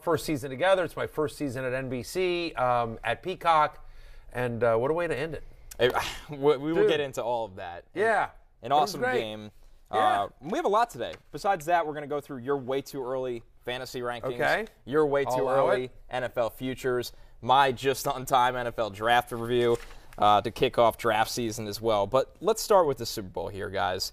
first season together. It's my first season at NBC, at Peacock, and what a way to end it. We will get into all of that. Yeah. An awesome game. Yeah. We have a lot today. Besides that, we're going to go through your way too early fantasy rankings, Okay. your way too early NFL futures, my just on time NFL draft review to kick off draft season as well. But let's start with the Super Bowl here, guys.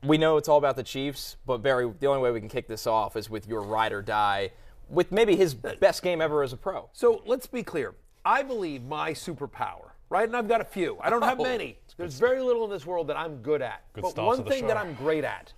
We know it's all about the Chiefs, but Barry, the only way we can kick this off is with your ride or die, with maybe his best game ever as a pro. So let's be clear. I believe my superpower, right? And I've got a few. I don't have many. There's very little in this world that I'm good at. But one thing that I'm great at,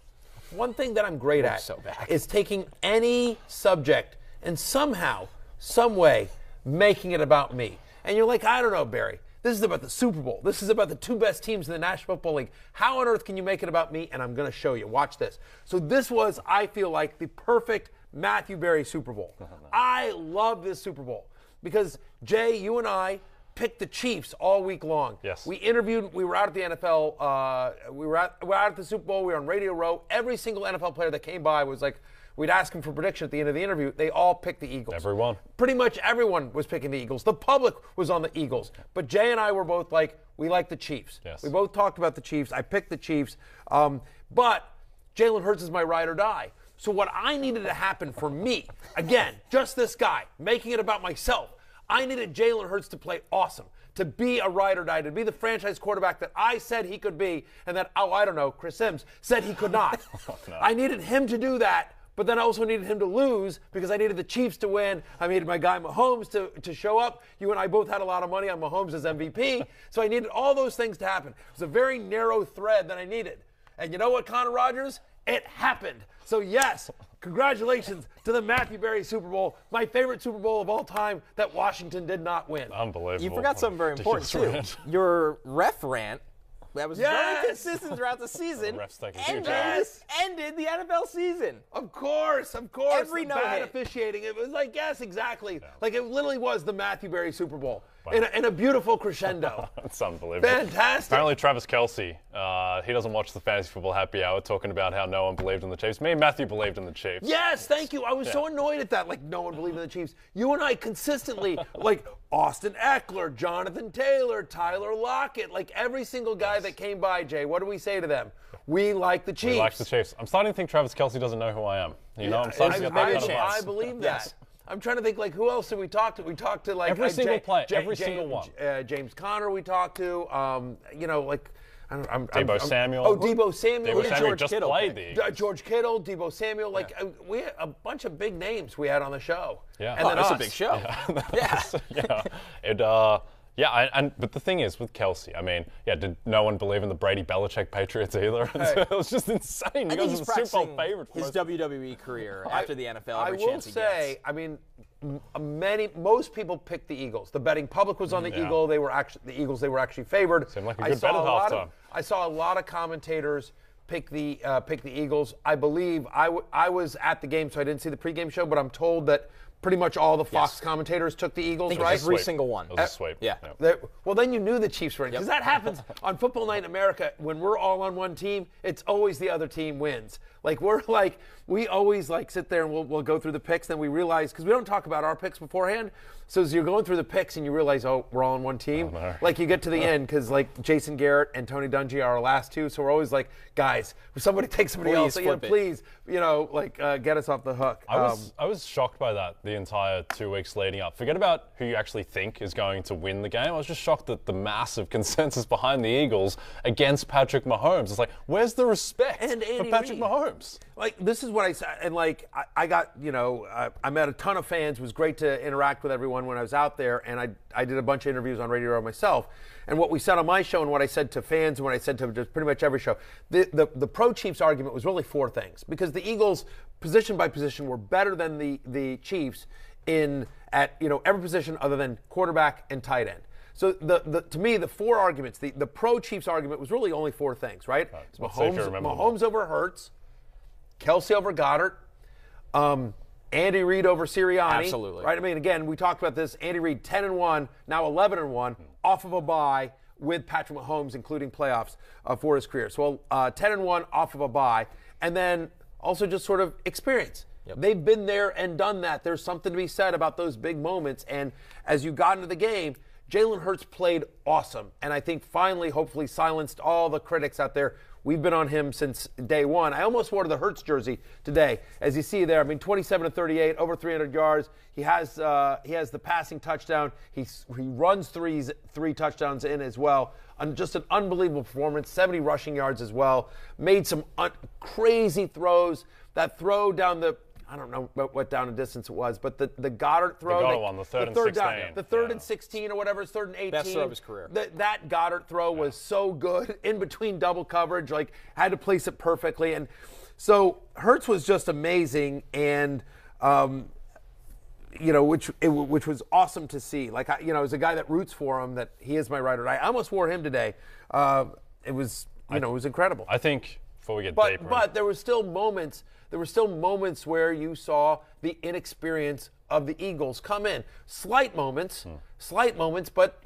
is taking any subject and somehow, some way, making it about me. And you're like, I don't know, Barry. This is about the Super Bowl. This is about the two best teams in the National Football League. How on earth can you make it about me? And I'm going to show you. Watch this. So this was, I feel like, the perfect Matthew Berry Super Bowl. I love this Super Bowl because, Jay, you and I picked the Chiefs all week long. Yes. We were out at the NFL, we were out at the Super Bowl, we were on Radio Row. Every single NFL player that came by was like, we'd ask them for prediction at the end of the interview. They all picked the Eagles. Everyone. Pretty much everyone was picking the Eagles. The public was on the Eagles. But Jay and I were both like, we like the Chiefs. Yes. We both talked about the Chiefs. I picked the Chiefs. But Jalen Hurts is my ride or die. So what I needed to happen for me, again, just this guy, making it about myself, I needed Jalen Hurts to play awesome, to be a ride or die, to be the franchise quarterback that I said he could be, and that, Chris Sims said he could not. No. I needed him to do that, but then I also needed him to lose because I needed the Chiefs to win. I needed my guy Mahomes to show up. You and I both had a lot of money on Mahomes as MVP, so I needed all those things to happen. It was a very narrow thread that I needed. And you know what, Connor Rogers? It happened. So yes, congratulations to the Matthew Berry Super Bowl, my favorite Super Bowl of all time that Washington did not win. Unbelievable. You forgot something very important, too. Your ref rant that was very consistent throughout the season ended the NFL season. Of course. Every no bad hit. officiating. It was like, yes, exactly. Yeah. Like it literally was the Matthew Berry Super Bowl. Wow. In a beautiful crescendo. It's unbelievable. Fantastic. Apparently Travis Kelce, he doesn't watch the Fantasy Football Happy Hour, talking about how no one believed in the Chiefs. Me and Matthew believed in the Chiefs. Yes, thank you. I was so annoyed at that. Like, no one believed in the Chiefs. You and I consistently, like Austin Eckler, Jonathan Taylor, Tyler Lockett, like every single guy that came by, Jay, what do we say to them? We like the Chiefs. We like the Chiefs. I'm starting to think Travis Kelce doesn't know who I am. You know, I'm starting to get that kind of I vibes. believe that. I'm trying to think, like, who else did we talk to? We talked to, like, every single player, every single one. James Conner we talked to, Debo Samuel. Oh, Debo Samuel. Debo Samuel just played the Eagles. George Kittle, Debo Samuel. Like, we had a bunch of big names we had on the show. Yeah. And then that's us. a big show. But the thing is, with Kelce, I mean, did no one believe in the Brady Belichick Patriots either? Hey. It was just insane. I think he's a Super Bowl practicing favorite for his WWE career after the NFL every chance he gets. I will say, I mean, most people picked the Eagles. The betting public was on the Eagles. They were actually favored. Seemed like a good bet at halftime. I saw a lot of commentators pick the Eagles. I believe I was at the game, so I didn't see the pregame show, but I'm told that pretty much all the Fox commentators took the Eagles, right? Every single one. It was a sweep. Yeah. Well, then you knew the Chiefs were in. Because that happens on Football Night in America. When we're all on one team, it's always the other team wins. Like, we always, sit there and we'll go through the picks. Then we realize, because we don't talk about our picks beforehand. So as you're going through the picks and you realize, we're all on one team. Oh, no. Like, you get to the end, because, Jason Garrett and Tony Dungy are our last two. So we're always like, guys, if somebody takes somebody else, please, get us off the hook. I was shocked by that the entire 2 weeks leading up. Forget about who you actually think is going to win the game. I was just shocked at the massive consensus behind the Eagles against Patrick Mahomes. It's like, where's the respect for Patrick Mahomes? Like, this is what I said. And, I got, I met a ton of fans. It was great to interact with everyone when I was out there. And I did a bunch of interviews on Radio Row myself. And what we said on my show and what I said to fans and what I said to just pretty much every show, the pro-Chiefs argument was really 4 things. Because the Eagles, position by position, were better than the Chiefs at every position other than quarterback and tight end. So to me, the 4 arguments, the pro-Chiefs argument was really only 4 things, right? Mahomes over Hurts, Kelce over Goddard, Andy Reid over Sirianni. Absolutely. Right? I mean, again, we talked about this. Andy Reid 10-1, now 11-1, off of a bye with Patrick Mahomes, including playoffs for his career. So 10-1 off of a bye, and then also just sort of experience. Yep. They've been there and done that. There's something to be said about those big moments. And as you got into the game, Jalen Hurts played awesome. And I think finally, hopefully, silenced all the critics out there. We've been on him since day one. I almost wore the Hurts jersey today. As you see there, 27 to 38, over 300 yards. He has the passing touchdown. He runs three touchdowns in as well. Just an unbelievable performance. 70 rushing yards as well. Made some crazy throws. That throw down the, I don't know what down and distance it was, but the Goddard throw. The Goddard one, the third and 16. The third and 16 or whatever, it's third and 18. Best throw of his career. That Goddard throw was so good, in between double coverage, had to place it perfectly. And so Hurts was just amazing, and which was awesome to see. As a guy that roots for him, that he is my ride or die. I almost wore him today. It was incredible. I think before we get deeper. But there were still moments. There were still moments where you saw the inexperience of the Eagles come in. Slight moments, but,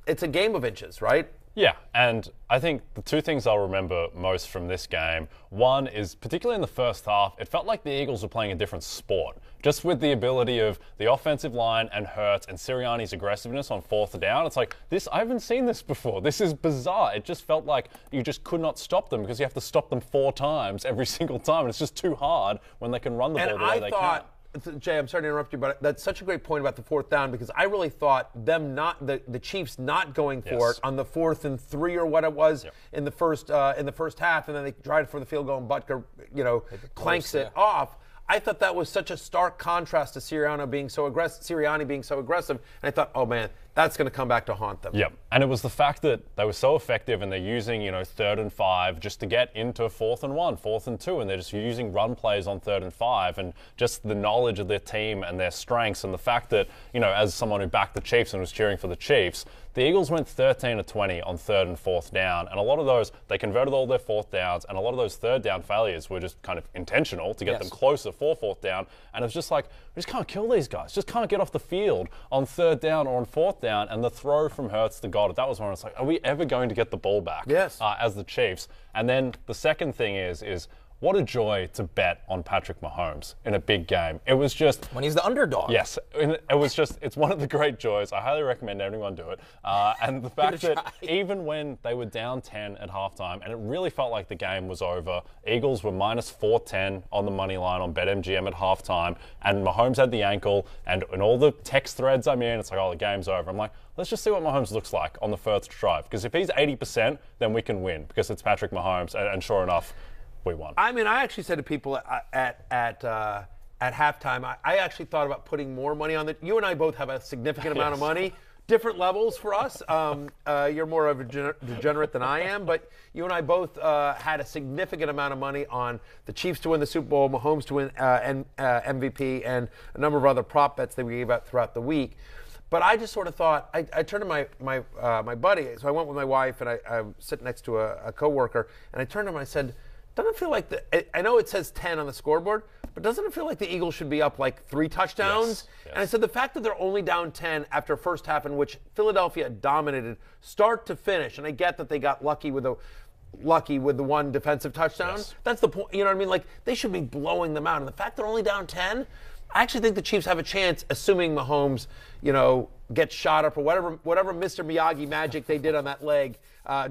it's a game of inches, right? Yeah, and I think the two things I'll remember most from this game, one is particularly in the first half, it felt like the Eagles were playing a different sport. Just with the ability of the offensive line and Hurts and Sirianni's aggressiveness on 4th down, it's like, I haven't seen this before. This is bizarre. It just felt like you just could not stop them because you have to stop them 4 times every single time, and it's just too hard when they can run the ball the way they can. Jay, I'm sorry to interrupt you, but that's such a great point about the 4th down, because I really thought the Chiefs not going for it on the 4th and 3 or what it was in the first half, and then they tried for the field goal and Butker clanks it off. I thought that was such a stark contrast to Sirianni being so aggressive, and I thought, oh man, that's going to come back to haunt them. Yep, and it was the fact that they were so effective, and they're using 3rd and 5 just to get into 4th and 1, 4th and 2, and they're just using run plays on 3rd and 5, and just the knowledge of their team and their strengths, and the fact that as someone who backed the Chiefs and was cheering for the Chiefs, the Eagles went 13 of 20 on 3rd and 4th down, and a lot of those, they converted all their 4th downs, and a lot of those 3rd down failures were just kind of intentional to get them closer for 4th down, and it's just like, we just can't kill these guys, just can't get off the field on 3rd down or on 4th down, and the throw from Hurts to Goddard, that was when it's like, are we ever going to get the ball back as the Chiefs? And then the second thing is what a joy to bet on Patrick Mahomes in a big game. It was just... when he's the underdog. Yes. It was just... it's one of the great joys. I highly recommend everyone do it. And the fact that even when they were down 10 at halftime, and it really felt like the game was over, Eagles were minus 410 on the money line on BetMGM at halftime, and Mahomes had the ankle, and in all the text threads I'm in, it's like, oh, the game's over. I'm like, let's just see what Mahomes looks like on the first drive. Because if he's 80%, then we can win, because it's Patrick Mahomes, and sure enough, we won. I actually said to people at halftime, I actually thought about putting more money on it. You and I both have a significant amount of money. Different levels for us. You're more of a degenerate than I am, but you and I both had a significant amount of money on the Chiefs to win the Super Bowl, Mahomes to win MVP, and a number of other prop bets that we gave out throughout the week. But I just sort of thought, I turned to my buddy, so I went with my wife, and I sit next to a coworker, and I turned to him and I said, doesn't it feel like I know it says 10 on the scoreboard, but doesn't it feel like the Eagles should be up like 3 touchdowns? Yes. And I said the fact that they're only down 10 after first half, in which Philadelphia dominated start to finish, and I get that they got lucky with the one defensive touchdown. Yes. That's the point. You know what I mean? Like, they should be blowing them out. And the fact they're only down 10, I actually think the Chiefs have a chance, assuming Mahomes, gets shot up or whatever Mr. Miyagi magic they did on that leg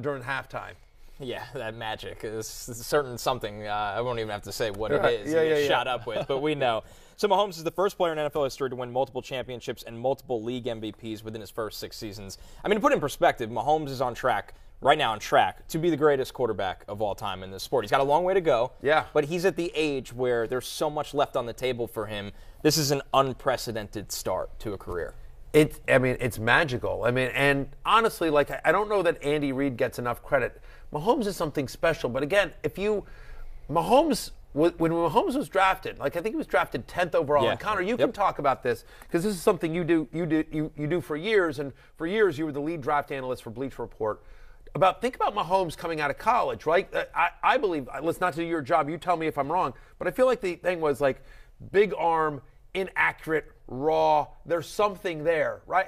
during halftime. Yeah, that magic is certain something. I won't even have to say what it is. He gets shot up with, but we know. So Mahomes is the first player in NFL history to win multiple championships and multiple league MVPs within his first 6 seasons. I mean, to put it in perspective, Mahomes is on track to be the greatest quarterback of all time in this sport. He's got a long way to go. Yeah. But he's at the age where there's so much left on the table for him. This is an unprecedented start to a career. It's magical. And honestly, I don't know that Andy Reid gets enough credit. Mahomes is something special, but again, when Mahomes was drafted, I think he was drafted 10th overall. And Connor, you can talk about this, because this is something you do for years, and for years you were the lead draft analyst for Bleacher Report. Think about Mahomes coming out of college, right? I believe, let's not do your job, you tell me if I'm wrong, but I feel like the thing was big arm, inaccurate, raw, there's something there, right?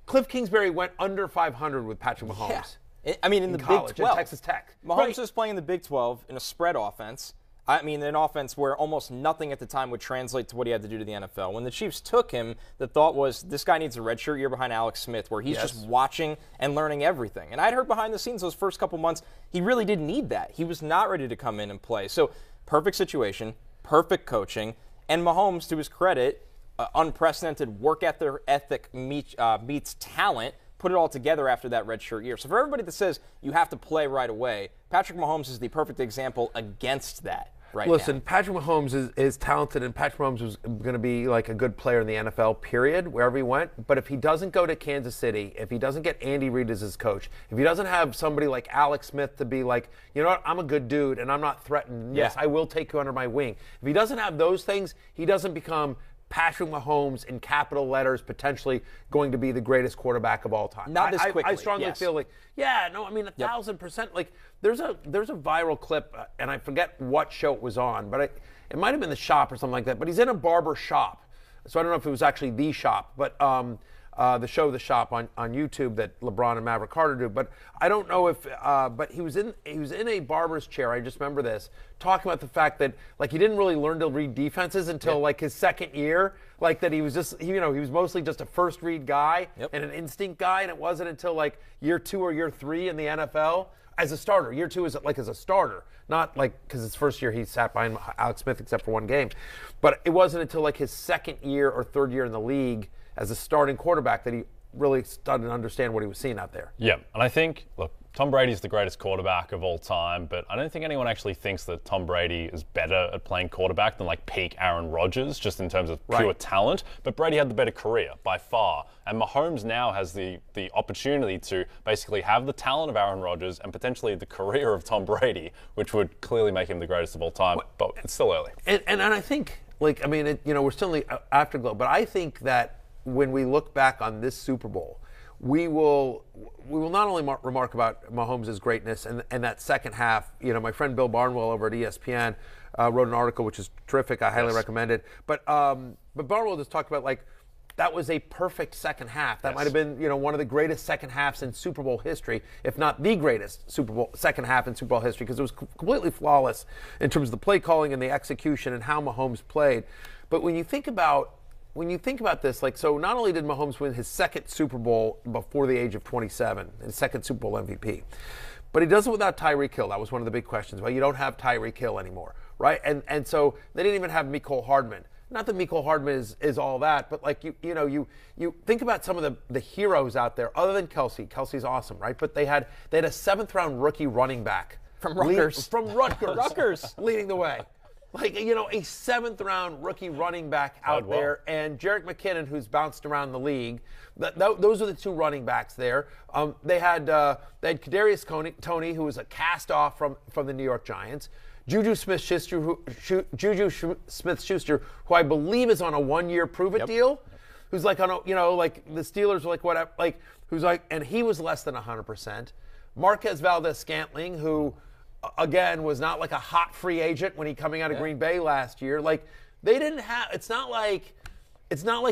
Cliff Kingsbury went under 500 with Patrick Mahomes. Yeah. In the college, Big 12. At Texas Tech. Mahomes is playing in the Big 12 in a spread offense I mean, an offense where almost nothing at the time would translate to what he had to do to the NFL. When the Chiefs took him, the thought was this guy needs a redshirt year behind Alex Smith where he's just watching and learning everything. And I'd heard behind the scenes those first couple months, he really didn't need that. He was not ready to come in and play. So perfect situation, perfect coaching, and Mahomes, to his credit, unprecedented work ethic meets talent, put it all together after that redshirt year. So for everybody that says you have to play right away, Patrick Mahomes is the perfect example against that. Listen, Patrick Mahomes is talented, and Patrick Mahomes was going to be like a good player in the NFL, period, wherever he went. But if he doesn't go to Kansas City, if he doesn't get Andy Reid as his coach, if he doesn't have somebody like Alex Smith to be like, you know what, I'm a good dude, and I'm not threatened. Yes, I will take you under my wing. If he doesn't have those things, he doesn't become Patrick Mahomes in capital letters, potentially going to be the greatest quarterback of all time. Not this quickly. I strongly feel like, 1,000%. Like, there's a viral clip, and I forget what show it was on, but it might have been The Shop or something like that. But he's in a barber shop, so I don't know if it was actually The Shop, but the show The Shop on YouTube that LeBron and Maverick Carter do. But I don't know if, but he was in a barber's chair. I just remember this, talking about the fact that like he didn't really learn to read defenses until like his second year. Like that he was just, he was mostly just a first read guy and an instinct guy, and it wasn't until like year 2 or year 3 in the NFL as a starter. Year 2 is like as a starter, not like because his first year he sat behind Alex Smith except for one game. But it wasn't until like his second year or third year in the league as a starting quarterback that he really started to understand what he was seeing out there. Yeah, and I think, look, Tom Brady's the greatest quarterback of all time, but I don't think anyone actually thinks that Tom Brady is better at playing quarterback than like peak Aaron Rodgers, just in terms of pure talent. But Brady had the better career by far, and Mahomes now has the opportunity to basically have the talent of Aaron Rodgers and potentially the career of Tom Brady, which would clearly make him the greatest of all time. But it's still early. And I think, like, I mean, we're still in the afterglow, but I think that when we look back on this Super Bowl, we will not only remark about Mahomes' greatness and that second half. My friend Bill Barnwell over at ESPN wrote an article which is terrific. I highly recommend it. But Barnwell just talked about like that was a perfect second half. That might have been one of the greatest second halves in Super Bowl history, if not the greatest Super Bowl second half in Super Bowl history, because it was completely flawless in terms of the play calling and the execution and how Mahomes played. But when you think about this, like, so not only did Mahomes win his second Super Bowl before the age of 27, his second Super Bowl MVP, but he does it without Tirico Hill. That was one of the big questions. Well, you don't have Tirico Hill anymore, right? And so they didn't even have Mecole Hardman. Not that Mecole Hardman is all that, but like you think about some of the heroes out there other than Kelsey. Kelsey's awesome, right? But they had a 7th-round rookie running back from Rutgers. Rutgers leading the way. Like, a 7th-round rookie running back out there, and Jerick McKinnon, who's bounced around the league. Those are the two running backs there. They had Kadarius Toney, who was a cast-off from the New York Giants. Juju Smith-Schuster, who I believe is on a 1-year prove-it deal, who's like on a, like the Steelers are like whatever, like who's like, and he was less than 100%. Marquez Valdez-Scantling, who again was not like a hot free agent when he coming out of Green Bay last year. Like they didn't have. It's not like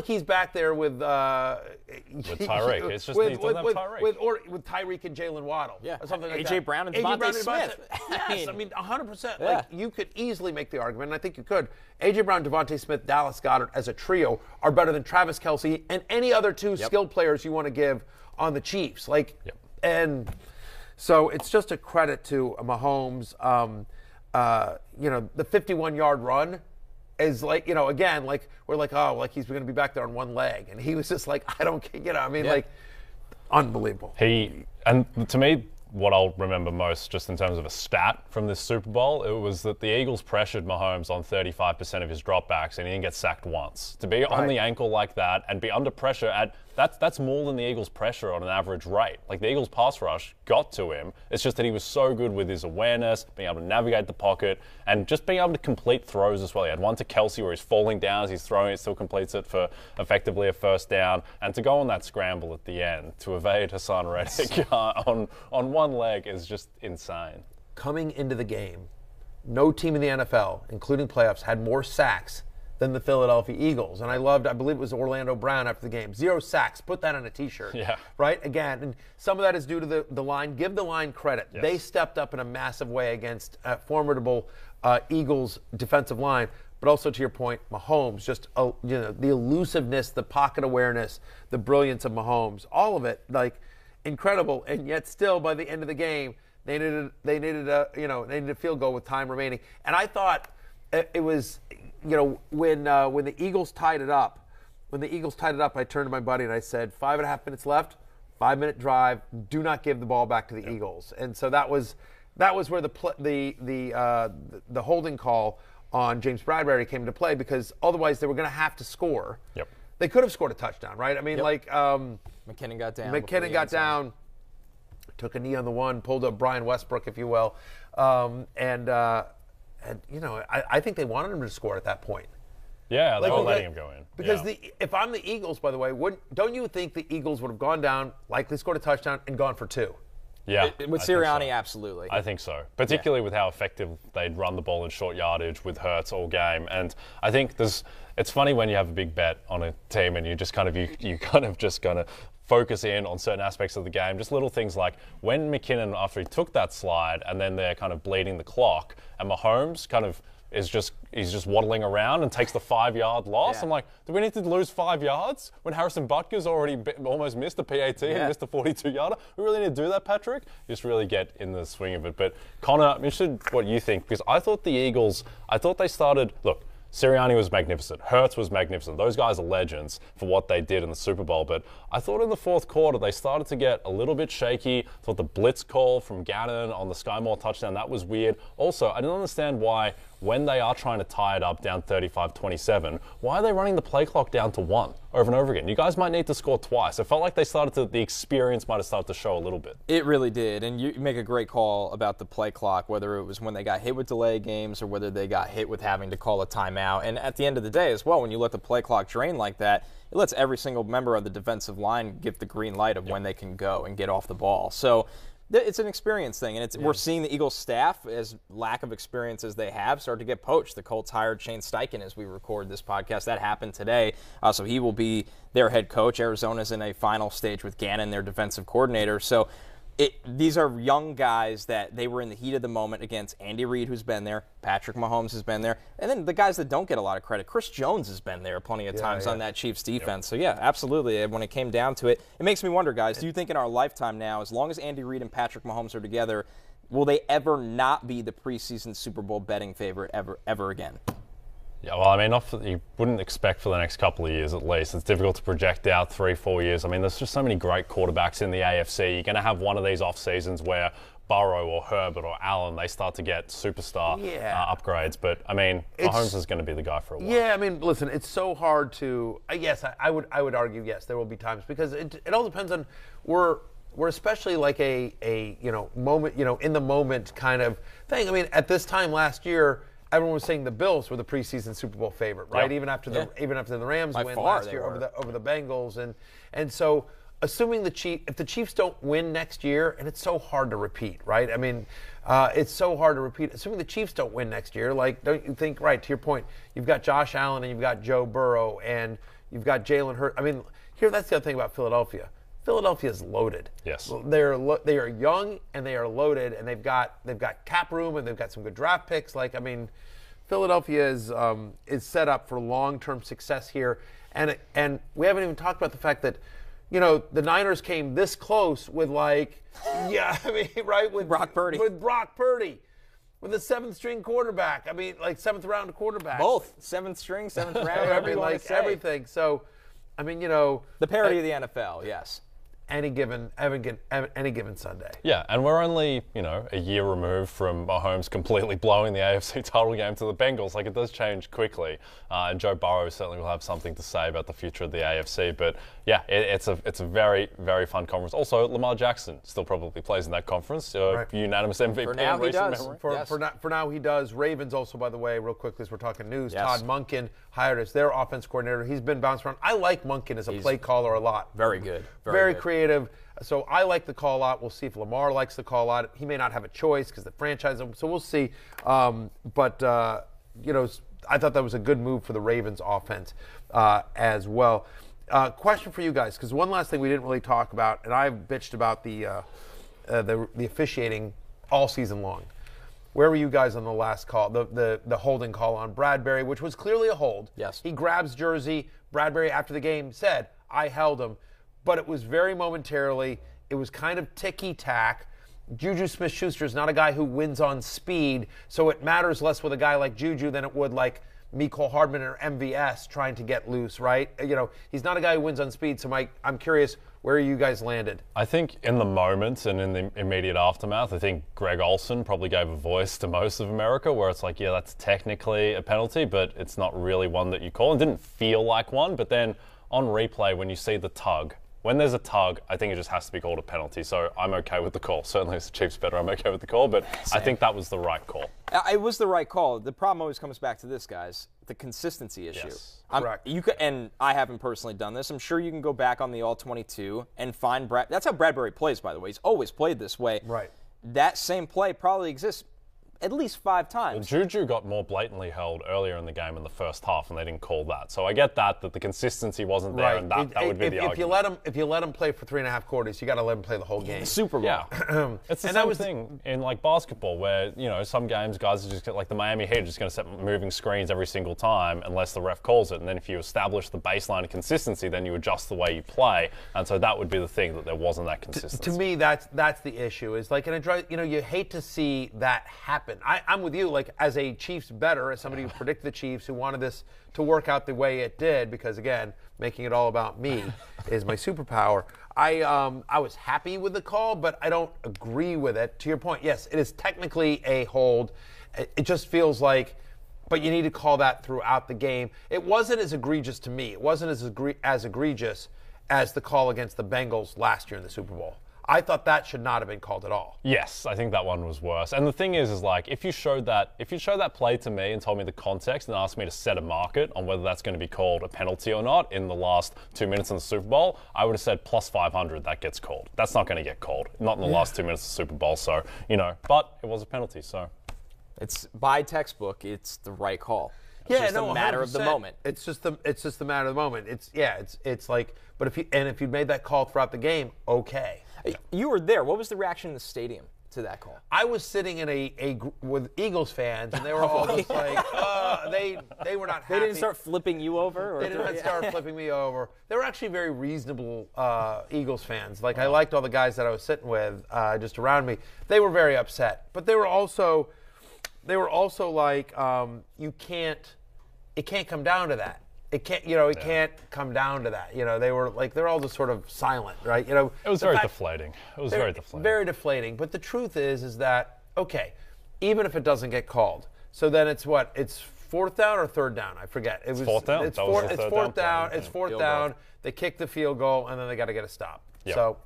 he's back there with Tyreek. It's just he doesn't have Tyreek. With Tyreek and Jalen Waddle. Yeah, or something like AJ that. Brown and Devontae Smith. Yes, I mean 100%. Yeah. Like you could easily make the argument, and I think you could. AJ Brown, Devontae Smith, Dallas Goedert as a trio are better than Travis Kelce and any other two skilled players you want to give on the Chiefs. And. So it's just a credit to Mahomes. The 51-yard run is like, again, like we're like, oh, like he's going to be back there on one leg, and he was just like, I don't, like, unbelievable. And to me, what I'll remember most, just in terms of a stat from this Super Bowl, it was that the Eagles pressured Mahomes on 35% of his dropbacks, and he didn't get sacked once. To be on the ankle like that and be under pressure that's more than the Eagles' pressure on an average rate. Like the Eagles' pass rush got to him. It's just that he was so good with his awareness, being able to navigate the pocket, and just being able to complete throws as well. He had one to Kelce where he's falling down as he's throwing it, still completes it for effectively a first down, and to go on that scramble at the end to evade Hassan Reddick on one leg is just insane. Coming into the game, no team in the NFL, including playoffs, had more sacks than the Philadelphia Eagles. And I believe it was Orlando Brown after the game. 0 sacks. Put that on a T-shirt. Yeah. Right? Again, and some of that is due to the line. Give the line credit. Yes. They stepped up in a massive way against a formidable Eagles defensive line, but also to your point, Mahomes, just the elusiveness, the pocket awareness, the brilliance of Mahomes, all of it, like incredible. And yet, still by the end of the game, they needed a field goal with time remaining. And I thought it was, when the Eagles tied it up. When the Eagles tied it up, I turned to my buddy and I said, 5.5 minutes left, 5-minute drive. Do not give the ball back to the Eagles. And so that was where the holding call on James Bradbury came into play, because otherwise they were going to have to score. Yep. They could have scored a touchdown, right? I mean, McKinnon got down. McKinnon got down, took a knee on the one, pulled up Brian Westbrook, if you will, and I think they wanted him to score at that point. Yeah, they were letting him go in. Because if I'm the Eagles, by the way, don't you think the Eagles would have gone down, likely scored a touchdown, and gone for 2? Yeah. With Sirianni, absolutely. I think so. Particularly with how effective they'd run the ball in short yardage with Hurts all game. And I think it's funny when you have a big bet on a team and you just kind of just going to focus in on certain aspects of the game. Just little things like when McKinnon, after he took that slide and then they're kind of bleeding the clock, and Mahomes kind of he's just waddling around and takes the 5-yard loss. Yeah. I'm like, do we need to lose 5 yards when Harrison Butker's already almost missed the PAT and missed the 42-yarder? We really need to do that, Patrick? Just really get in the swing of it. But Connor, I'm interested what you think, because I thought the Eagles, they started, look, Sirianni was magnificent. Hurts was magnificent. Those guys are legends for what they did in the Super Bowl. But I thought in the fourth quarter they started to get a little bit shaky. I thought the blitz call from Gannon on the Sky Moore touchdown, that was weird. Also, I didn't understand why, when they are trying to tie it up down 35-27, why are they running the play clock down to 1 over and over again? You guys might need to score twice. It felt like the experience might have started to show a little bit. It really did. And you make a great call about the play clock, whether it was when they got hit with delay games or whether they got hit with having to call a timeout. And at the end of the day as well, when you let the play clock drain like that, it lets every single member of the defensive line give the green light of when they can go and get off the ball. So it's an experience thing, and we're seeing the Eagles staff, as lack of experience as they have, start to get poached. The Colts hired Shane Steichen as we record this podcast. That happened today, so he will be their head coach. Arizona's in a final stage with Gannon, their defensive coordinator. So these are young guys that they were in the heat of the moment against Andy Reid, who's been there, Patrick Mahomes has been there, and then the guys that don't get a lot of credit, Chris Jones has been there plenty of times on that Chiefs defense. So, absolutely. When it came down to it, it makes me wonder, guys, do you think in our lifetime now, as long as Andy Reid and Patrick Mahomes are together, will they ever not be the preseason Super Bowl betting favorite ever again? Yeah, well, I mean, you wouldn't expect for the next couple of years at least. It's difficult to project out 3-4 years. I mean, there's just so many great quarterbacks in the AFC. You're going to have one of these off seasons where Burrow or Herbert or Allen, they start to get superstar upgrades. But, I mean, Mahomes is going to be the guy for a while. Yeah, I mean, listen, it's so hard to – yes, I would argue, yes, there will be times, because it all depends on we're especially like a moment, in the moment kind of thing. I mean, at this time last year – everyone was saying the Bills were the preseason Super Bowl favorite, right? Even after the Rams win last year over the Bengals, and so assuming if the Chiefs don't win next year, and it's so hard to repeat, right? I mean, it's so hard to repeat. Assuming the Chiefs don't win next year, like, don't you think? Right, to your point, you've got Josh Allen and you've got Joe Burrow and you've got Jalen Hurts. I mean, that's the other thing about Philadelphia. Philadelphia is loaded. Yes, they are young and they are loaded, and they've got cap room and they've got some good draft picks. Like, I mean, Philadelphia is set up for long-term success here, and we haven't even talked about the fact that, the Niners came this close with with Brock Purdy, with the 7th-string quarterback. I mean, like 7th-round quarterback. Both 7th string, 7th round. I mean, like everything. So, I mean, the parity of the NFL. Yes. Any given Sunday. Yeah, and we're only, a year removed from Mahomes completely blowing the AFC title game to the Bengals. Like, it does change quickly, and Joe Burrow certainly will have something to say about the future of the AFC. But yeah, it's a very, very fun conference. Also, Lamar Jackson still probably plays in that conference. Unanimous MVP for now, he does. Memory. For now, he does. Ravens also, by the way, real quickly as we're talking news. Todd Monken hired as their offense coordinator. He's been bounced around. I like Monken as a play caller a lot. Very good. Very creative. So I like the call out. We'll see if Lamar likes the call out. He may not have a choice because the franchise. So we'll see. But I thought that was a good move for the Ravens offense as well. Question for you guys, because one last thing we didn't really talk about, and I've bitched about the officiating all season long. Where were you guys on the last call, the holding call on Bradbury, which was clearly a hold? Yes. He grabs jersey. Bradbury, after the game, said, I held him. But it was very momentarily. It was kind of ticky-tack. Juju Smith-Schuster is not a guy who wins on speed, so it matters less with a guy like Juju than it would like Mecole Hardman or MVS trying to get loose, right? He's not a guy who wins on speed, so I'm curious where you guys landed. I think in the moment and in the immediate aftermath, I think Greg Olsen probably gave a voice to most of America where it's like, yeah, that's technically a penalty, but it's not really one that you call. It didn't feel like one, but then on replay, when you see the tug, when there's a tug, I think it just has to be called a penalty. So I'm okay with the call. Certainly, as the Chiefs better, I'm okay with the call. But I think that was the right call. It was the right call. The problem always comes back to this, guys: the consistency issue. Yes. Correct. And I haven't personally done this. I'm sure you can go back on the All-22 and find Brad. That's how Bradbury plays, by the way. He's always played this way. Right. That same play probably exists at least 5 times. Well, Juju got more blatantly held earlier in the game in the first half, and they didn't call that. So I get that the consistency wasn't there, and that would be the argument. If you let him play for 3.5 quarters, you got to let him play the whole game. Super Bowl. Yeah. It's the same thing in like basketball where, some games guys are just like the Miami Heat are just going to set moving screens every single time unless the ref calls it. And then if you establish the baseline of consistency, then you adjust the way you play. And so that would be the thing, that there wasn't that consistency. To me, that's the issue. Is like, you hate to see that happen. I'm with you. Like, as a Chiefs bettor, as somebody who predicted the Chiefs, who wanted this to work out the way it did, because again, making it all about me is my superpower. I was happy with the call, but I don't agree with it. To your point, yes, it is technically a hold. It just feels like, but you need to call that throughout the game. It wasn't as egregious to me. It wasn't as egregious as the call against the Bengals last year in the Super Bowl. I thought that should not have been called at all. Yes, I think that one was worse. And the thing is like, if you showed that play to me and told me the context and asked me to set a market on whether that's going to be called a penalty or not in the last 2 minutes in the Super Bowl, I would have said plus 500 that gets called. That's not going to get called, not in the last 2 minutes of the Super Bowl. So, but it was a penalty. So, it's by textbook. It's the right call. It's just a matter of the moment. It's just the matter of the moment. It's like, but if you'd made that call throughout the game, okay. You were there. What was the reaction in the stadium to that call? I was sitting in with Eagles fans, and they were all just like, they were not happy. They didn't start flipping you over? They didn't start flipping me over. They were actually very reasonable Eagles fans. Like, I liked all the guys that I was sitting with just around me. They were very upset, but they were also like, it can't come down to that. It can't come down to that. They were like, they're all just sort of silent, right? It was very deflating. Very deflating. Very deflating. But the truth is that, okay, even if it doesn't get called, so then it's what? It's fourth down or third down? I forget. It was fourth down. It's fourth down. It's fourth down. They kick the field goal, and then they got to get a stop. Yep. So,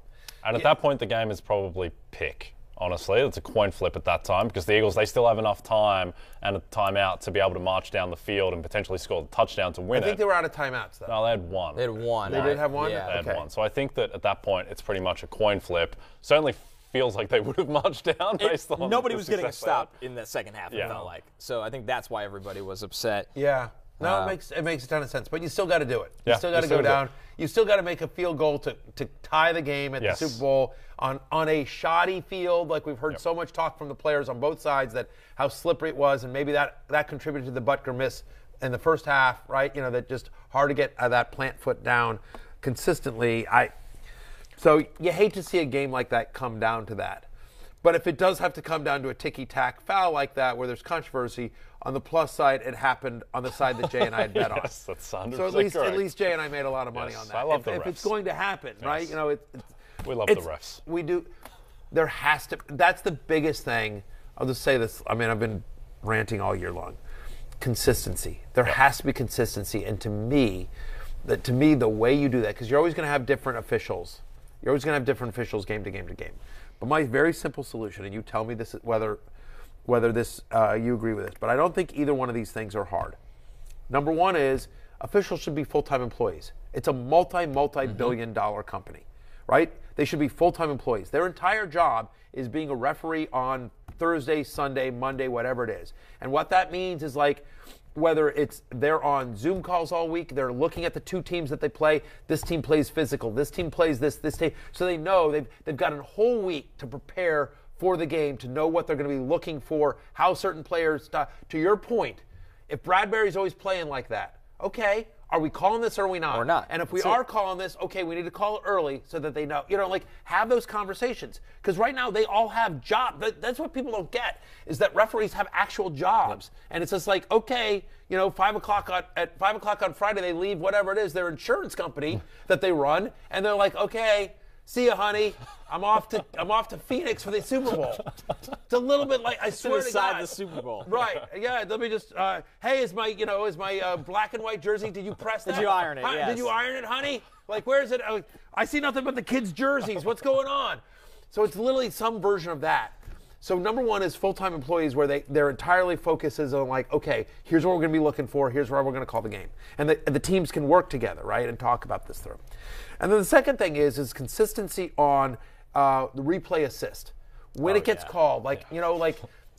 and at that point, the game is probably pick. Honestly, it's a coin flip at that time because the Eagles, they still have enough time and a timeout to be able to march down the field and potentially score the touchdown to win it. I think they were out of timeouts, though. No, they had one. They had one. They did have one? Yeah. They had one. So I think that at that point, it's pretty much a coin flip. Certainly feels like they would have marched down based on nobody was getting a stop in the second half, Yeah. it felt like. So I think that's why everybody was upset. Yeah. No, it makes a ton of sense. But you still got to do it. You Yeah, still got to go down. You still got to make a field goal to tie the game at the Super Bowl on a shoddy field. Like we've heard so much talk from the players on both sides that how slippery it was, and maybe that contributed to the Butker miss in the first half, right? That just hard to get that plant foot down consistently. So you hate to see a game like that come down to that. But if it does have to come down to a ticky-tack foul like that where there's controversy, on the plus side, it happened on the side that Jay and I had bet on. Yes, that's 100% So at least Jay and I made a lot of money on that. I love the if refs. it's going to happen, right? We love the refs. We do. There has to. That's the biggest thing. I'll just say this. I mean, I've been ranting all year long. Consistency. There has to be consistency, and to me, the way you do that, because you're always going to have different officials. You're always going to have different officials game to game to game. But my very simple solution, and you tell me this whether this you agree with this, but I don't think either one of these things are hard. Number one is officials should be full-time employees. It's a multi-billion dollar company, right? They should be full-time employees. Their entire job is being a referee on Thursday, Sunday, Monday, whatever it is. And what that means is like whether it's they're on Zoom calls all week, they're looking at the two teams that they play. This team plays physical. This team plays this team. So they know they've got a whole week to prepare for the game, to know what they're going to be looking for, how certain players, to your point, if Bradbury's always playing like that, okay, are we calling this or are we not? Or not. And if we are calling this, okay, we need to call it early so that they know, like have those conversations. Because right now they all have jobs. That's what people don't get, is that referees have actual jobs. And it's just like, okay, 5 o'clock at 5 o'clock on Friday, they leave whatever it is, their insurance company that they run, and they're like, okay, see ya, honey. I'm off to Phoenix for the Super Bowl. It's a little bit like, I swear to God. the Super Bowl. Right. Yeah. Let me just. Hey, is my black and white jersey? Did you press that? Did you iron it? Yes. Did you iron it, honey? Like, where is it? I see nothing but the kids' jerseys. What's going on? So it's literally some version of that. So number one is full-time employees, where their entirely focus is on like, okay, here's what we're going to be looking for. Here's where we're going to call the game, and the teams can work together, right, and talk about this through. And then the second thing is consistency on the replay assist. When it gets called,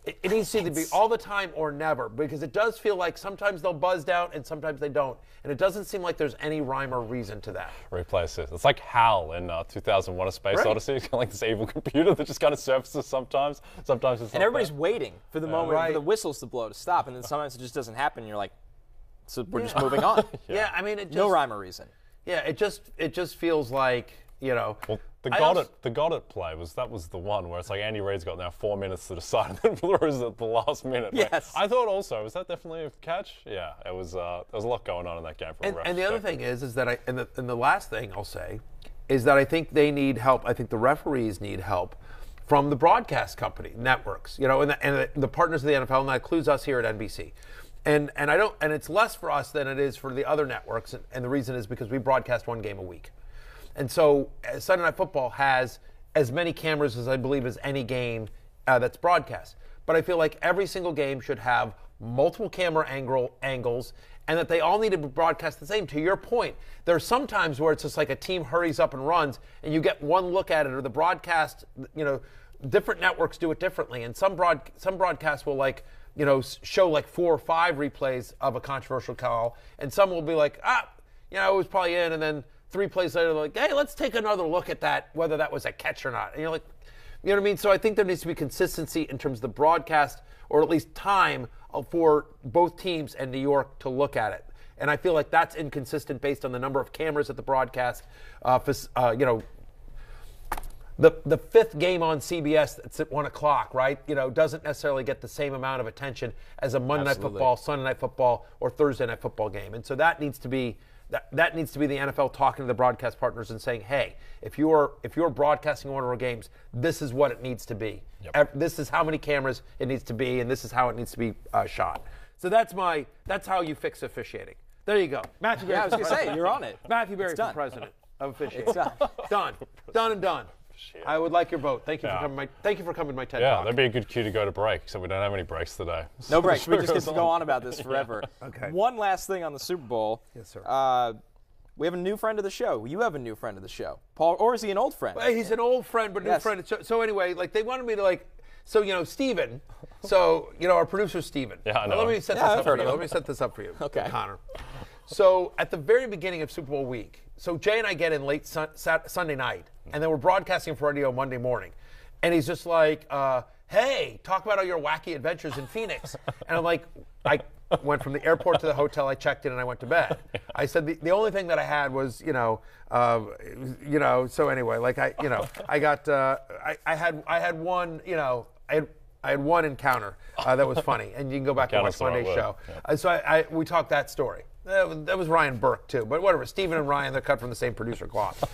it needs to either be all the time or never, because it does feel like sometimes they'll buzz down and sometimes they don't. And it doesn't seem like there's any rhyme or reason to that. Replay assist. It's like HAL in 2001: A Space Odyssey. It's kind of like this evil computer that just kind of surfaces sometimes. Sometimes it's and everybody's waiting for the moment for the whistles to blow to stop, and then sometimes it just doesn't happen. And you're like, so we're just moving on. Yeah, I mean, it just, no rhyme or reason. Yeah, it just feels like, Well, the got it play was the one where it's like Andy Reid's got now 4 minutes to decide and then throws at the last minute. Yes. I thought also, was that definitely a catch? Yeah, it was. There was a lot going on in that game from a ref And the other thing is that and the last thing I'll say is that I think they need help. I think the referees need help from the broadcast company networks, and the partners of the NFL, and that includes us here at NBC. And it's less for us than it is for the other networks, and the reason is because we broadcast one game a week. And so Sunday Night Football has as many cameras as I believe as any game that's broadcast. But I feel like every single game should have multiple camera angles, and that they all need to be broadcast the same. To your point, there are some times where it's just like a team hurries up and runs, and you get one look at it, or the broadcast, different networks do it differently. And some broadcasts will show like 4 or 5 replays of a controversial call, and some will be like, it was probably in, and then 3 plays later, they're like, hey, let's take another look at that, whether that was a catch or not. And you're like, you know what I mean? So I think there needs to be consistency in terms of the broadcast, or at least time for both teams and New York to look at it. And I feel like that's inconsistent based on the number of cameras at the broadcast. The 5th game on CBS that's at 1 o'clock, right? Doesn't necessarily get the same amount of attention as a Monday Night Football, Sunday Night Football, or Thursday Night Football game. And so that needs to be the NFL talking to the broadcast partners and saying, hey, if you're broadcasting one of our games, this is what it needs to be. Yep. This is how many cameras it needs to be, and this is how it needs to be shot. So that's how you fix officiating. There you go. Matthew Berry. Yeah, I was going to say, you're on it. Matthew Berry for president of officiating. It's done. Done and done. Shit. I would like your vote. Thank you for coming. Thank you for coming to my TED Talk. Yeah, that'd be a good cue to go to break. So we don't have any breaks today. No breaks. We just get to go on about this forever. Yeah. Okay. One last thing on the Super Bowl. Yes, sir. We have a new friend of the show. You have a new friend of the show, Paul, or is he an old friend? Well, he's an old friend, but new friend. So anyway, they wanted me to Steven. So our producer Steven. Yeah, I know. Let me set this up for you. Let me set this up for you, okay, Connor. So at the very beginning of Super Bowl week, so Jay and I get in late Sunday night, and then we're broadcasting for radio Monday morning. And he's just like, hey, talk about all your wacky adventures in Phoenix. And I'm like, I went from the airport to the hotel, I checked in, and I went to bed. I said the only thing that I had was, so anyway, I had one encounter that was funny, and you can go back and watch Monday's show. Yeah. So we talked that story. That was Ryan Burke too, but whatever. Steven and Ryan, they're cut from the same producer cloth.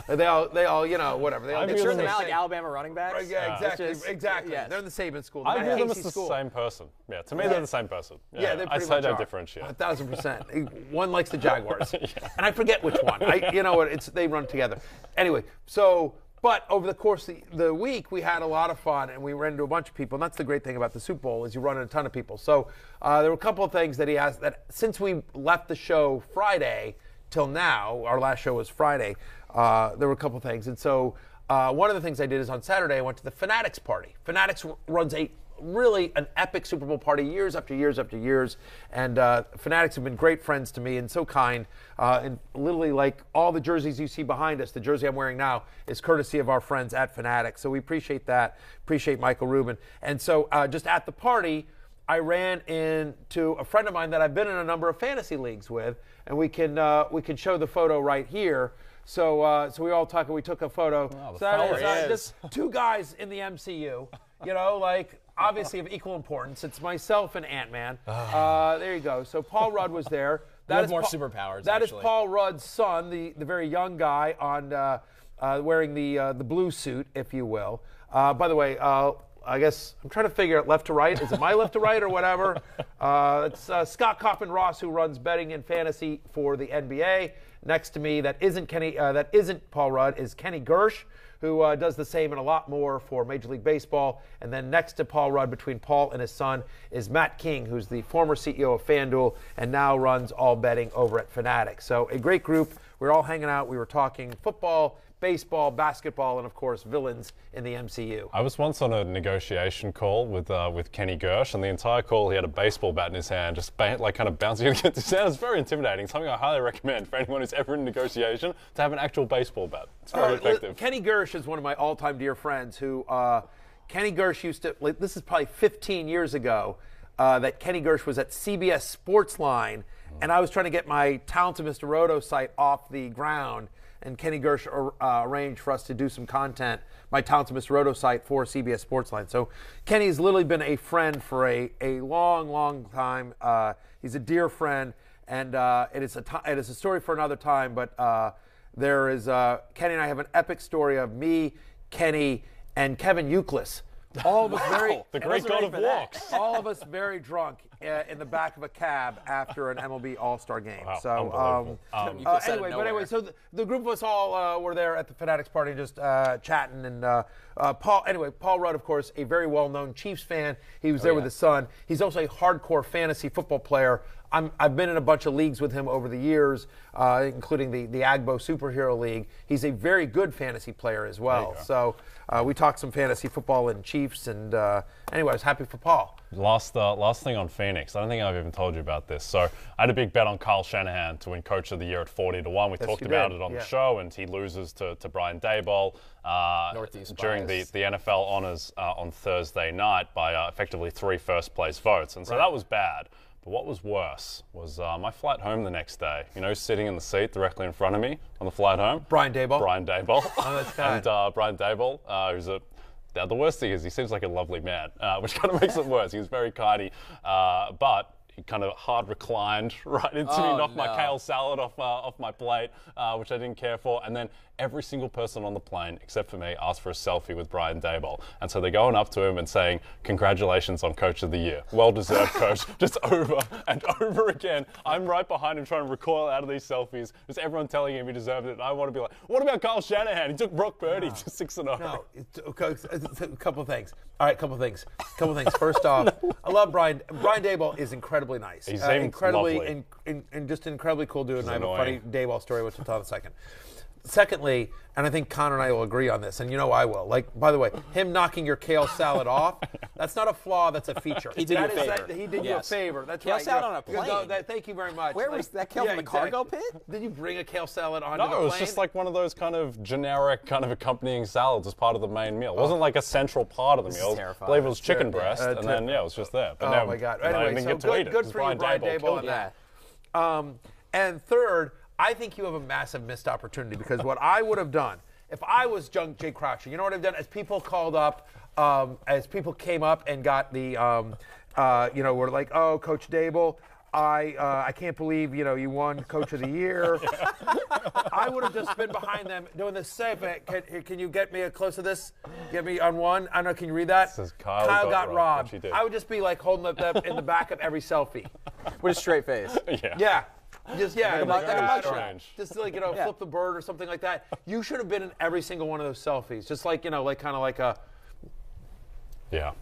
they all, whatever. They all it's sure they're not like Alabama running backs. Right, yeah, exactly. Yes. They're in the Saban school. I view them as the same person. Yeah, to me they're the same person. Yeah, they I pretty say much don't are. differentiate. 1,000%. One likes the Jaguars, and I forget which one. They run together. Anyway, But over the course of the week, we had a lot of fun, and we ran into a bunch of people. And that's the great thing about the Super Bowl is you run into a ton of people. So there were a couple of things that he asked that since we left the show Friday till now, our last show was Friday, there were a couple of things. And so one of the things I did is on Saturday, I went to the Fanatics party. Fanatics runs a really an epic Super Bowl party years after years after years. And Fanatics have been great friends to me and so kind. And literally, like all the jerseys you see behind us, the jersey I'm wearing now is courtesy of our friends at Fanatics. So we appreciate that. Appreciate Michael Rubin. And so just at the party, I ran into a friend of mine that I've been in a number of fantasy leagues with, and we can show the photo right here. So we all talk, and we took a photo. Oh, so that is just two guys in the MCU, like obviously of equal importance. It's myself and Ant-Man. There you go. So Paul Rudd was there. That is more superpowers. That is Paul Rudd's son, the very young guy on wearing the blue suit, if you will. By the way, I guess I'm trying to figure out left to right. Is it my left to right or whatever? It's Scott Coffin-Ross, who runs betting and fantasy for the NBA. Next to me, that isn't Paul Rudd, is Kenny Gersh, who does the same and a lot more for Major League Baseball. And then next to Paul Rudd, between Paul and his son, is Matt King, who's the former CEO of FanDuel and now runs all betting over at Fanatics. So a great group. We were all hanging out. We were talking football, baseball, basketball, and of course villains in the MCU. I was once on a negotiation call with Kenny Gersh, and the entire call he had a baseball bat in his hand, just kind of bouncing against his hand. It's very intimidating. Something I highly recommend for anyone who's ever in negotiation to have an actual baseball bat. It's very effective. Kenny Gersh is one of my all-time dear friends. Who Kenny Gersh used to. This is probably 15 years ago that Kenny Gersh was at CBS Sports Line, and I was trying to get my Talented Mr. Roto site off the ground. And Kenny Gersh arranged for us to do some content, my Talented Mr. Roto site for CBS Sportsline. So Kenny's literally been a friend for a long, long time. He's a dear friend, and it is a story for another time. But there is Kenny and I have an epic story of me, Kenny, and Kevin Youkilis. All of us the great god of walks. All of us very drunk in the back of a cab after an MLB All-Star game. Wow, so anyway, so the group of us all were there at the Fanatics party, just chatting. And Paul Rudd, of course, a very well-known Chiefs fan. He was there with his son. He's also a hardcore fantasy football player. I've been in a bunch of leagues with him over the years, including the Agbo Superhero League. He's a very good fantasy player as well. So we talked some fantasy football and Chiefs, and anyway, I was happy for Paul. Last thing on Phoenix. I don't think I've even told you about this. So I had a big bet on Kyle Shanahan to win Coach of the Year at 40-1. We talked about it on the show, and he loses to Brian Daboll during the NFL honors on Thursday night by effectively 3 first-place votes. And so that was bad. But what was worse was my flight home the next day. Sitting in the seat directly in front of me on the flight home. Brian Daboll. Oh, that's bad. And Brian Daboll, who's the worst thing is he seems like a lovely man, which kind of makes it worse. He was very kind, but he kind of hard reclined right into me, knocked my kale salad off my plate, which I didn't care for. And then every single person on the plane, except for me, asked for a selfie with Brian Daboll. And so they're going up to him and saying, "Congratulations on Coach of the Year. Well-deserved, Coach." Just over and over again. I'm right behind him trying to recoil out of these selfies. Just everyone telling him he deserved it. And I want to be like, what about Kyle Shanahan? He took Brock Purdy to 6-0. No, a couple of things. All right, couple of things. First off, I love Brian. Brian Daboll is incredibly nice. He's incredibly lovely. and just an incredibly cool dude. And I have a funny annoying. Daboll story, which I'll tell in a second. Secondly, and I think Connor and I will agree on this, and I will. By the way, him knocking your kale salad off, that's not a flaw, that's a feature. He did you a favor. He did you a favor. That's kale right. Salad on a plane. Thank you very much. Where was that kale from the cargo pit? Did you bring a kale salad onto the No, plane? it was just like one of those kind of generic kind of accompanying salads as part of the main meal. It wasn't like a central part of the meal. I believe it was chicken breast, and then, it was just there. But my God. I Anyway, didn't so get to eat it. good for you, Brian Daboll, on Yeah. that. And third, I think you have a massive missed opportunity, because what I would have done, if I was Jay Croucher, you know what I've done? As people called up, as people came up and got the, were like, "Oh, Coach Daboll, I can't believe, you won Coach of the Year." I would have just been behind them doing this. Can you get me a close of this? Get me on one. I don't know. Can you read that? It says Kyle got robbed. Which he did. I would just be like holding it up in the back of every selfie. With a straight face. Yeah. Just like a mugshot. Strange. Flip the bird or something like that. You should have been in every single one of those selfies. Just like, kind of like a. Yeah.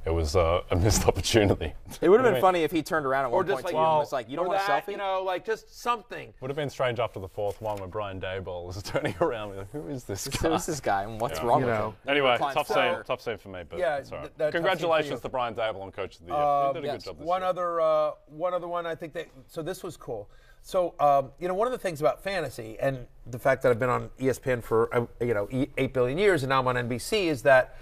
it was a missed opportunity. It would have been funny if he turned around at one point like, to you and was like, "You don't or want a that, selfie?" You know, like just something. Would have been strange after the fourth one when Brian Daboll was turning around. Like, who is this guy? Who is this guy and what's wrong with him? Anyway, Climbs tough fire. scene for me, but Yeah, it's all right. that tough scene for Congratulations you. to Brian Daboll on Coach of the Year. He did a good job this One year. other one I think that, so this was cool. So, one of the things about fantasy and the fact that I've been on ESPN for, 8 billion years and now I'm on NBC is that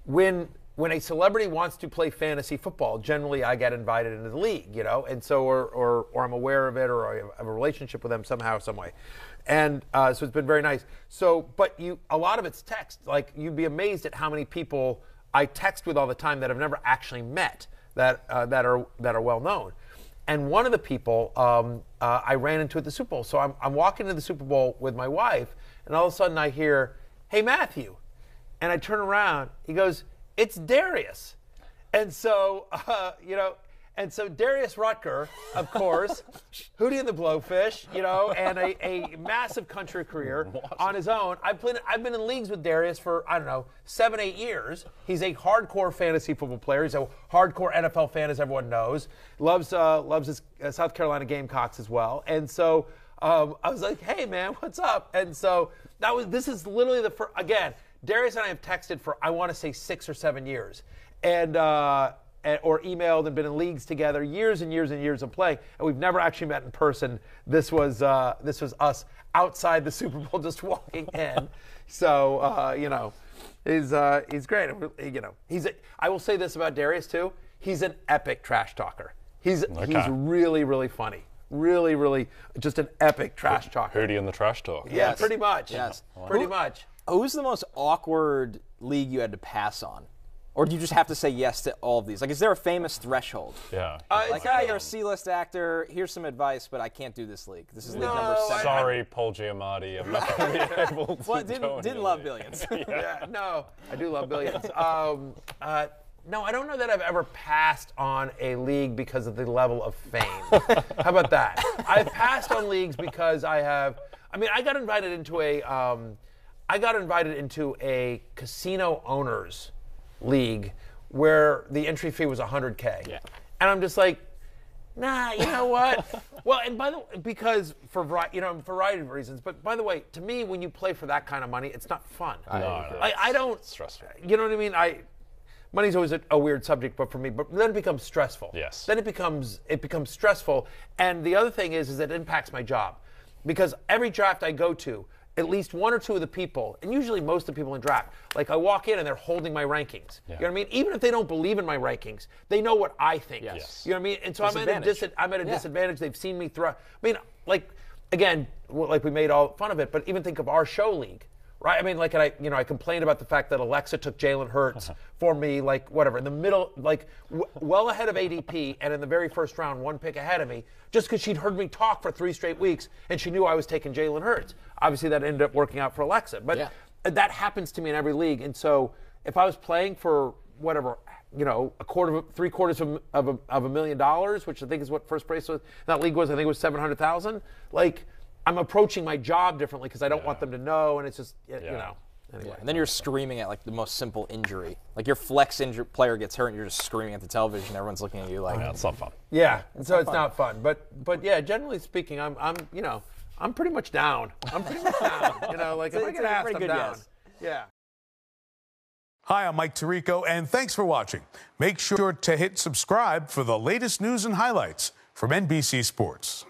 when a celebrity wants to play fantasy football, generally I get invited into the league, and so, or I'm aware of it or I have a relationship with them somehow, some way. And so it's been very nice. So, but a lot of it's text. Like, you'd be amazed at how many people I text with all the time that I've never actually met that are well known. And one of the people I ran into at the Super Bowl. So I'm walking to the Super Bowl with my wife, and all of a sudden I hear, "Hey, Matthew," and I turn around. He goes, "It's Darius," and so And so Darius Rutger, of course, Hootie and the Blowfish, and a massive country career on his own. I've been in leagues with Darius for, 7, 8 years. He's a hardcore fantasy football player. He's a hardcore NFL fan, as everyone knows. Loves his South Carolina Gamecocks as well. And so I was like, "Hey, man, what's up?" And so this is literally the first, again, Darius and I have texted for, I want to say 6 or 7 years. Or emailed and been in leagues together years and years and years of playing, and we've never actually met in person. This was us outside the Super Bowl, just walking in. So he's great. I will say this about Darius too. He's an epic trash talker. He's really, really funny. Really, really, just an epic trash talker. Hootie and the trash talk. Yeah, pretty much. Yes, pretty much. Who's the most awkward league you had to pass on? Or do you just have to say yes to all of these? Like, is there a famous threshold? Yeah. You're a C-list actor. Here's some advice, but I can't do this league. This is league number 7. Sorry, Paul Giamatti. I'm not going to be able to. Well, didn't love Billions. Yeah, no, I do love Billions. No, I don't know that I've ever passed on a league because of the level of fame. How about that? I've passed on leagues because I got invited into a casino owners league where the entry fee was $100K. Yeah. And I'm just like, nah, you know what? Well, and by the way, because for variety of reasons, but by the way, to me, when you play for that kind of money, it's not fun. I don't. It's stressful. You know what I mean? Money's always a weird subject, but for me, but then it becomes stressful. Yes. Then it becomes stressful, and the other thing is that it impacts my job, because every draft I go to, at least one or two of the people, and usually most of the people in draft, like I walk in and they're holding my rankings. Yeah. You know what I mean? Even if they don't believe in my rankings, they know what I think. Yes. You know what I mean? And so I'm at a disadvantage. They've seen me through. I mean, like, again, like we made all fun of it, but even think of our show league, right? I mean, like, I complained about the fact that Alexa took Jalen Hurts for me, like, whatever, in the middle, like, well ahead of ADP, and in the very first round, 1 pick ahead of me, just because she'd heard me talk for 3 straight weeks, and she knew I was taking Jalen Hurts. Obviously, that ended up working out for Alexa, but that happens to me in every league. And so, if I was playing for whatever, $750,000, of $1 million, which I think is what first place was, that league was, I think it was $700,000. Like, I'm approaching my job differently because I don't want them to know, and it's just, Anyway. And then you're screaming at, like, the most simple injury. Like, your flex player gets hurt, and you're just screaming at the television. Everyone's looking at you like... Yeah, it's not fun. Yeah, and so it's not fun. But yeah, generally speaking, I'm pretty much down. I'm pretty much down. Like, if I get asked, I'm down. Yes. Yeah. Hi, I'm Mike Tirico, and thanks for watching. Make sure to hit subscribe for the latest news and highlights from NBC Sports.